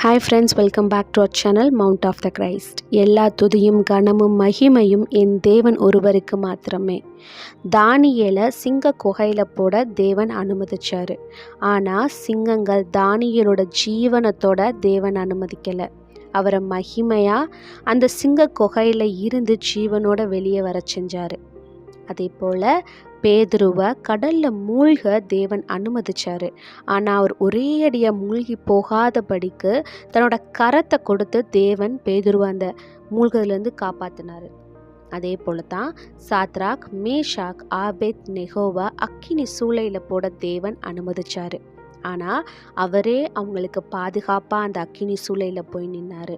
Hi friends, welcome back to our channel mount of the Christ. எல்லா துதியும் கனமும் மகிமையும் என் தேவன் ஒருவருக்கு மாத்திரமே. தானியேலை சிங்க குகையில் போட தேவன் அனுமதிச்சார். ஆனால் சிங்கங்கள் தானியேலோட ஜீவனத்தோட தேவன் அனுமதிக்கலை. அவரை மகிமையாக அந்த சிங்க குகையில் இருந்து ஜீவனோட வெளியே வர செஞ்சார். அதே போல் பேதுருவை கடலில் மூழ்க தேவன் அனுமதிச்சார். ஆனால் அவர் ஒரே அடியாக மூழ்கி போகாதபடிக்கு தன்னோட கரத்தை கொடுத்து தேவன் பேதுருவை அந்த மூழ்கிறதுலேருந்து காப்பாற்றினார். அதே போல தான் சாத்ராக், மேஷாக், ஆபேத் நெகோவா அக்கினி சூளையில் போட தேவன் அனுமதிச்சார். ஆனால் அவரே அவங்களுக்கு பாதுகாப்பாக அந்த அக்கினி சூளையில் போய் நின்னார்.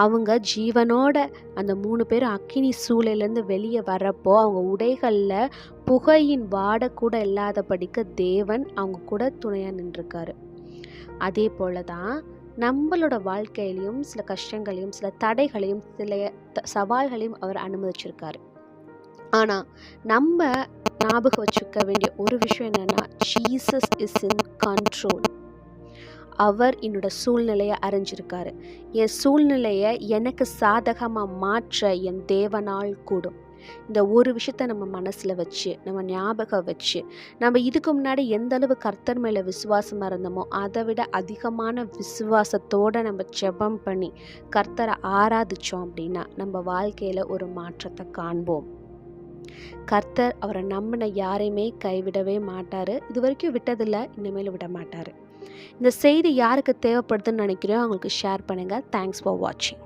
அவங்க ஜீவனோட அந்த 3 பேரும் அக்கினி சூளையிலேருந்து வெளியே வர்றப்போ அவங்க உடைகளில் புகையின் வாடை கூட இல்லாதபடிக்கு தேவன் அவங்க கூட துணையாக நின்றுருக்காரு. அதே போல தான் நம்மளோட வாழ்க்கையிலையும் சில கஷ்டங்களையும் சில தடைகளையும் சில சவால்களையும் அவர் அனுமதிச்சிருக்காரு. ஆனால் நம்ம ஞாபகம் வச்சுக்க வேண்டிய ஒரு விஷயம் என்னென்னா, ஜீசஸ் இஸ் இன் கண்ட்ரோல். அவர் என்னோட சூழ்நிலையை அறிஞ்சிருக்காரு. என் சூழ்நிலையை எனக்கு சாதகமாக மாற்ற என் தேவனால் கூடும். இந்த ஒரு விஷயத்த நம்ம மனசில் வச்சு நம்ம ஞாபகம் வச்சு நம்ம இதுக்கு முன்னாடி எந்த அளவு கர்த்தர் மேலே விசுவாசமாக இருந்தோமோ அதை விட அதிகமான விசுவாசத்தோடு நம்ம ஜெபம் பண்ணி கர்த்தரை ஆராதித்தோம் அப்படின்னா நம்ம வாழ்க்கையில் ஒரு மாற்றத்தை காண்போம். கர்த்தர் அவரை நம்பின யாரையுமே கைவிடவே மாட்டார். இது வரைக்கும் விட்டதில்லை, இனிமேல் விட மாட்டார். இந்த செய்தி யாருக்கு தேவைப்படுதுன்னு நினைக்கிறோம் அவங்களுக்கு ஷேர் பண்ணுங்கள். தேங்க்ஸ் ஃபார் வாட்சிங்.